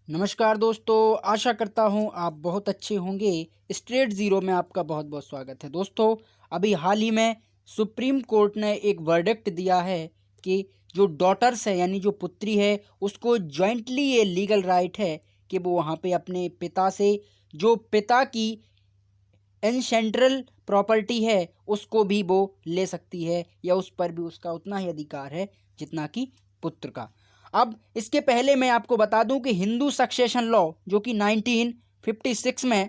नमस्कार दोस्तों, आशा करता हूँ आप बहुत अच्छे होंगे। स्ट्रेट ज़ीरो में आपका बहुत बहुत स्वागत है। दोस्तों, अभी हाल ही में सुप्रीम कोर्ट ने एक वर्डिक्ट दिया है कि जो डॉटर्स है यानी जो पुत्री है उसको जॉइंटली ये लीगल राइट है कि वो वहाँ पे अपने पिता से जो पिता की एनसेंट्रल प्रॉपर्टी है उसको भी वो ले सकती है या उस पर भी उसका उतना ही अधिकार है जितना कि पुत्र का। अब इसके पहले मैं आपको बता दूं कि हिंदू सक्सेशन लॉ जो कि 1956 में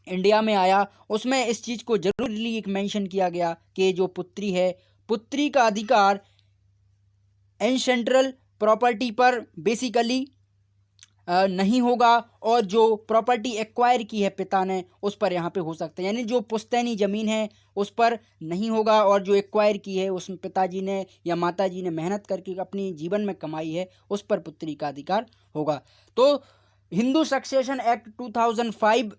इंडिया में आया, उसमें इस चीज़ को जरूरली एक मेंशन किया गया कि जो पुत्री है, पुत्री का अधिकार एनसेंट्रल प्रॉपर्टी पर बेसिकली नहीं होगा और जो प्रॉपर्टी एक्वायर की है पिता ने उस पर यहाँ पे हो सकता है। यानी जो पुश्तैनी ज़मीन है उस पर नहीं होगा और जो एक्वायर की है उसमें पिताजी ने या माताजी ने मेहनत करके अपनी जीवन में कमाई है उस पर पुत्री का अधिकार होगा। तो हिंदू सक्सेशन एक्ट 2005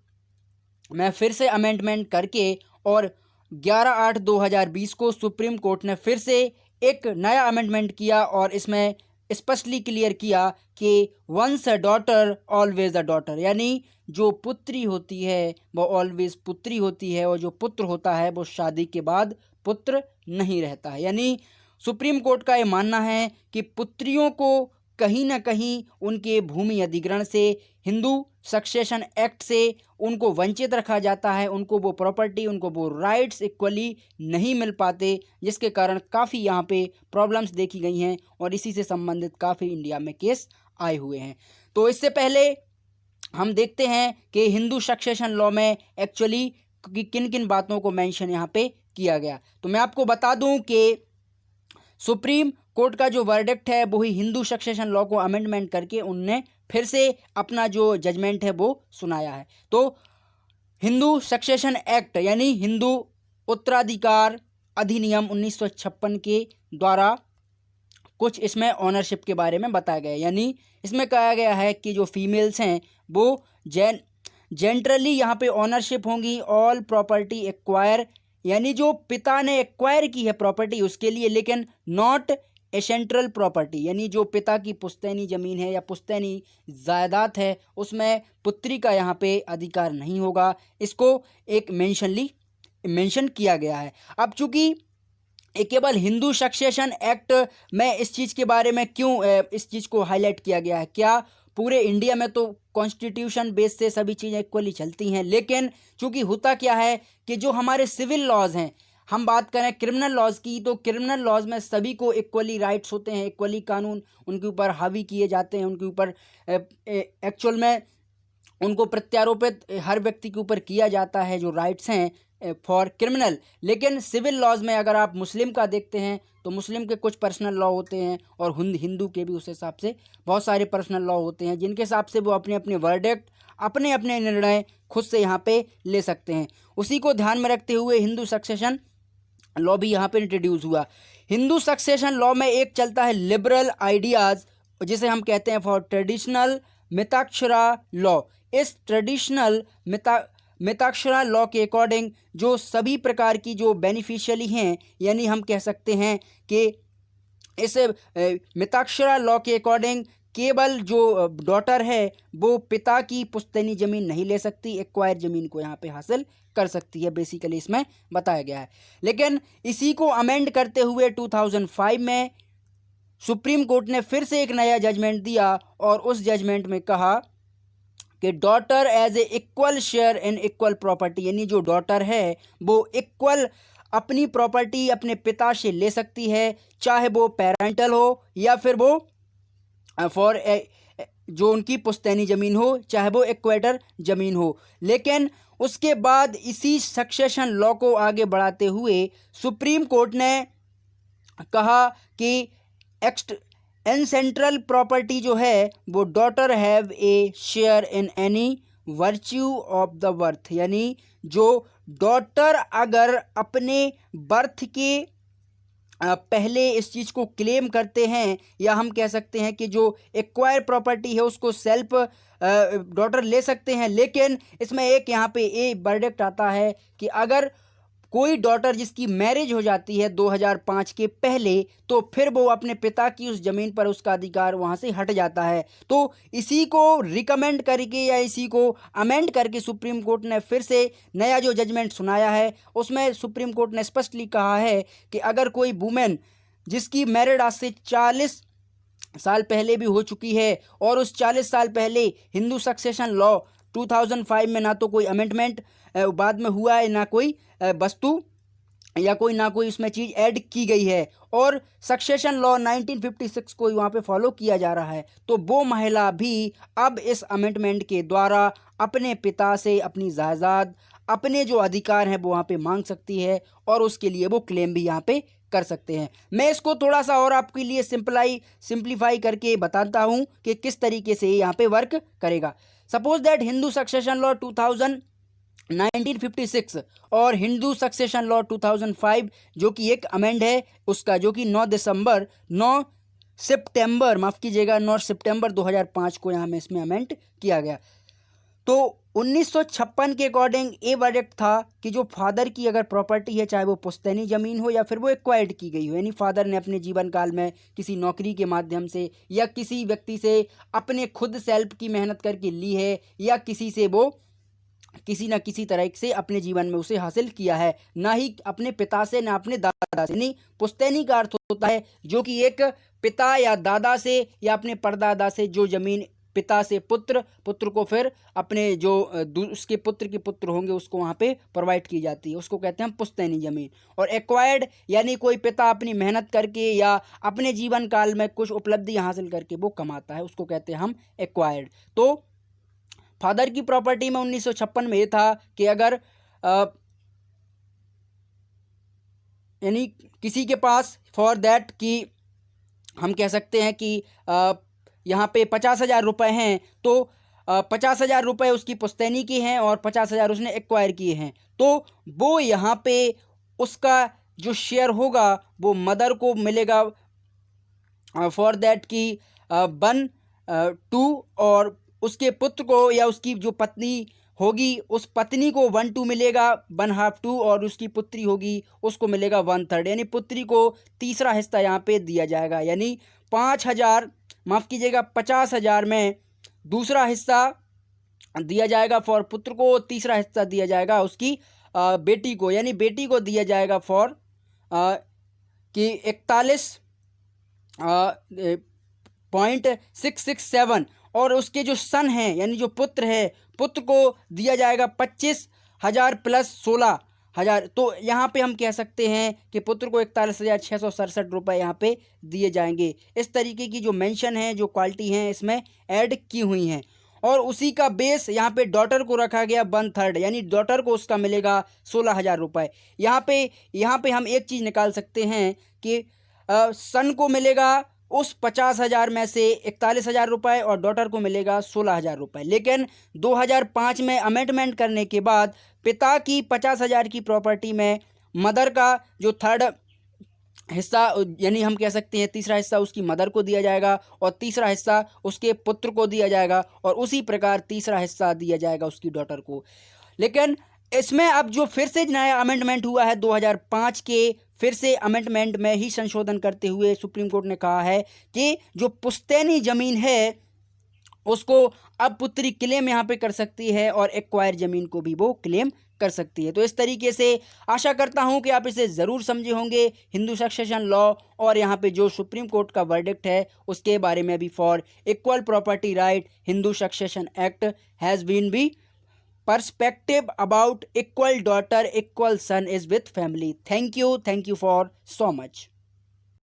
में फिर से अमेंडमेंट करके और 11/8/2020 को सुप्रीम कोर्ट ने फिर से एक नया अमेंडमेंट किया और इसमें स्पष्टली क्लियर किया कि once a daughter always a daughter, यानी जो पुत्री होती है वो ऑलवेज पुत्री होती है और जो पुत्र होता है वो शादी के बाद पुत्र नहीं रहता है। यानी सुप्रीम कोर्ट का ये मानना है कि पुत्रियों को कहीं ना कहीं उनके भूमि अधिग्रहण से, हिंदू सक्सेशन एक्ट से उनको वंचित रखा जाता है, उनको वो प्रॉपर्टी, उनको वो राइट्स इक्वली नहीं मिल पाते, जिसके कारण काफ़ी यहाँ पे प्रॉब्लम्स देखी गई हैं और इसी से संबंधित काफ़ी इंडिया में केस आए हुए हैं। तो इससे पहले हम देखते हैं कि हिंदू सक्सेशन लॉ में एक्चुअली किन किन बातों को मेंशन यहाँ पे किया गया। तो मैं आपको बता दूं कि सुप्रीम कोर्ट का जो वर्डिक्ट है वही हिंदू सक्सेशन लॉ को अमेंडमेंट करके उनने फिर से अपना जो जजमेंट है वो सुनाया है। तो हिंदू सक्सेशन एक्ट यानी हिंदू उत्तराधिकार अधिनियम 1956 के द्वारा कुछ इसमें ऑनरशिप के बारे में बताया गया है। यानी इसमें कहा गया है कि जो फीमेल्स हैं वो जेंटरली यहाँ पे ऑनरशिप होंगी ऑल प्रॉपर्टी एक्वायर, यानी जो पिता ने एक्वायर की है प्रॉपर्टी उसके लिए, लेकिन नॉट एसेंट्रल प्रॉपर्टी, यानी जो पिता की पुश्तैनी ज़मीन है या पुश्तैनी जायदाद है उसमें पुत्री का यहाँ पे अधिकार नहीं होगा। इसको एक मेंशन किया गया है। अब चूंकि ये केवल हिंदू सक्सेशन एक्ट में इस चीज़ के बारे में क्यों इस चीज़ को हाईलाइट किया गया है, क्या पूरे इंडिया में तो कॉन्स्टिट्यूशन बेस से सभी चीज़ें इक्वली चलती हैं, लेकिन चूंकि होता क्या है कि जो हमारे सिविल लॉज हैं, हम बात करें क्रिमिनल लॉज की, तो क्रिमिनल लॉज में सभी को इक्वली राइट्स होते हैं, इक्वली कानून उनके ऊपर हावी किए जाते हैं, उनके ऊपर एक्चुअल में उनको प्रत्यारोपित हर व्यक्ति के ऊपर किया जाता है जो राइट्स हैं फॉर क्रिमिनल। लेकिन सिविल लॉज में अगर आप मुस्लिम का देखते हैं तो मुस्लिम के कुछ पर्सनल लॉ होते हैं और हिंदू के भी उस हिसाब से बहुत सारे पर्सनल लॉ होते हैं जिनके हिसाब से वो अपने अपने वर्डिक्ट, अपने अपने निर्णय खुद से यहाँ पे ले सकते हैं। उसी को ध्यान में रखते हुए हिंदू सक्सेशन लॉ भी यहाँ पे इंट्रोड्यूस हुआ। हिंदू सक्सेशन लॉ में एक चलता है लिबरल आइडियाज़, जिसे हम कहते हैं फॉर ट्रेडिशनल मिताक्षरा लॉ। इस ट्रेडिशनल मिताक्षरा लॉ के अकॉर्डिंग जो सभी प्रकार की जो बेनिफिशियली हैं, यानी हम कह सकते हैं कि इस मिताक्षरा लॉ के अकॉर्डिंग केवल जो डॉटर है वो पिता की पुश्तैनी ज़मीन नहीं ले सकती, एक्वायर ज़मीन को यहाँ पे हासिल कर सकती है, बेसिकली इसमें बताया गया है। लेकिन इसी को अमेंड करते हुए 2005 में सुप्रीम कोर्ट ने फिर से एक नया जजमेंट दिया और उस जजमेंट में कहा कि daughter as a equal share in equal property, यानी जो डॉटर है वो इक्वल अपनी प्रॉपर्टी अपने पिता से ले सकती है, चाहे वो पेरेंटल हो या फिर वो फॉर जो उनकी पुश्तैनी ज़मीन हो, चाहे वो एक्वेटर ज़मीन हो। लेकिन उसके बाद इसी सक्सेशन लॉ को आगे बढ़ाते हुए सुप्रीम कोर्ट ने कहा कि एनसेंट्रल प्रॉपर्टी जो है वो daughter have a share in any virtue of the birth, यानी जो डॉटर अगर अपने बर्थ के पहले इस चीज़ को क्लेम करते हैं या हम कह सकते हैं कि जो एक्वायर प्रॉपर्टी है उसको सेल्फ डॉटर ले सकते हैं। लेकिन इसमें एक यहाँ पे वर्डिक्ट आता है कि अगर कोई डॉटर जिसकी मैरिज हो जाती है 2005 के पहले, तो फिर वो अपने पिता की उस ज़मीन पर उसका अधिकार वहाँ से हट जाता है। तो इसी को रिकमेंड करके या इसी को अमेंड करके सुप्रीम कोर्ट ने फिर से नया जो जजमेंट सुनाया है, उसमें सुप्रीम कोर्ट ने स्पष्टली कहा है कि अगर कोई वुमेन जिसकी मैरिड आज से 40 साल पहले भी हो चुकी है और उस 40 साल पहले हिंदू सक्सेशन लॉ 2005 में ना तो कोई अमेंडमेंट बाद में हुआ है, ना कोई वस्तु या कोई ना कोई उसमें चीज़ ऐड की गई है, और सक्सेशन लॉ 1956 को वहाँ पे फॉलो किया जा रहा है, तो वो महिला भी अब इस अमेंडमेंट के द्वारा अपने पिता से अपनी जायदाद, अपने जो अधिकार हैं वो वहाँ पे मांग सकती है और उसके लिए वो क्लेम भी यहाँ पे कर सकते हैं। मैं इसको थोड़ा सा और आपके लिए सिंप्लीफाई करके बताता हूँ कि किस तरीके से यहाँ पे वर्क करेगा। Suppose that Hindu succession law 1956 और हिंदू सक्सेशन लॉ 2005 जो कि एक अमेंड है उसका, जो कि 9 सितंबर 2005 को यहाँ में इसमें अमेंड किया गया। तो 1956 के अकॉर्डिंग ये वर्डिक्ट था कि जो फादर की अगर प्रॉपर्टी है, चाहे वो पुश्तैनी ज़मीन हो या फिर वो एक्वायर्ड की गई हो, यानी फादर ने अपने जीवन काल में किसी नौकरी के माध्यम से या किसी व्यक्ति से अपने खुद सेल्फ की मेहनत करके ली है या किसी से वो किसी न किसी तरह से अपने जीवन में उसे हासिल किया है, ना ही अपने पिता से ना अपने दादा से। नहीं, पुश्तैनी का अर्थ होता है जो कि एक पिता या दादा से या अपने परदादा से जो ज़मीन पिता से पुत्र, पुत्र को फिर अपने जो उसके पुत्र के पुत्र होंगे उसको वहाँ पे प्रोवाइड की जाती है, उसको कहते हैं हम पुश्तैनी ज़मीन। और एक्वायर्ड यानी कोई पिता अपनी मेहनत करके या अपने जीवन काल में कुछ उपलब्धि हासिल करके वो कमाता है, उसको कहते हैं हम एक्वायर्ड। तो फादर की प्रॉपर्टी में 1956 में ये था कि अगर यानी किसी के पास फॉर दैट कि हम कह सकते हैं कि यहाँ पे 50,000 रुपये हैं, तो 50,000 रुपये उसकी पुश्तैनी की हैं और 50,000 उसने एक्वायर किए हैं, तो वो यहाँ पे उसका जो शेयर होगा वो मदर को मिलेगा फॉर दैट कि 1/2 और उसके पुत्र को या उसकी जो पत्नी होगी उस पत्नी को 1/2 मिलेगा, 1/2 और उसकी पुत्री होगी उसको मिलेगा 1/3, यानी पुत्री को तीसरा हिस्सा यहाँ पे दिया जाएगा। यानी 50,000 में दूसरा हिस्सा दिया जाएगा फॉर पुत्र को, तीसरा हिस्सा दिया जाएगा उसकी बेटी को, यानी बेटी को दिया जाएगा फॉर कि 41.667 और उसके जो सन हैं यानी जो पुत्र है, पुत्र को दिया जाएगा 25,000 प्लस 16,000। तो यहाँ पे हम कह सकते हैं कि पुत्र को 41,667 रुपये यहाँ पे दिए जाएंगे। इस तरीके की जो मेंशन है, जो क्वालिटी हैं इसमें ऐड की हुई हैं, और उसी का बेस यहाँ पे डॉटर को रखा गया 1/3, यानी डॉटर को उसका मिलेगा 16,000 रुपये। यहाँ पे हम एक चीज़ निकाल सकते हैं कि सन को मिलेगा उस 50,000 में से 41,000 रुपये और डॉटर को मिलेगा 16,000 रुपये। लेकिन 2005 में अमेंडमेंट करने के बाद पिता की 50,000 की प्रॉपर्टी में मदर का जो थर्ड हिस्सा यानी हम कह सकते हैं तीसरा हिस्सा उसकी मदर को दिया जाएगा और तीसरा हिस्सा उसके पुत्र को दिया जाएगा और उसी प्रकार तीसरा हिस्सा दिया जाएगा उसकी डॉटर को। लेकिन इसमें अब जो फिर से नया अमेंडमेंट हुआ है 2005 के, फिर से अमेंडमेंट में ही संशोधन करते हुए सुप्रीम कोर्ट ने कहा है कि जो पुश्तैनी ज़मीन है उसको अब पुत्री क्लेम यहाँ पे कर सकती है और एक्वायर ज़मीन को भी वो क्लेम कर सकती है। तो इस तरीके से आशा करता हूँ कि आप इसे ज़रूर समझे होंगे, हिंदू सक्सेशन लॉ और यहाँ पे जो सुप्रीम कोर्ट का वर्डिक्ट है उसके बारे में भी। For equal property right Hindu Succession Act has been be perspective about equal daughter equal son is with family. Thank you for so much.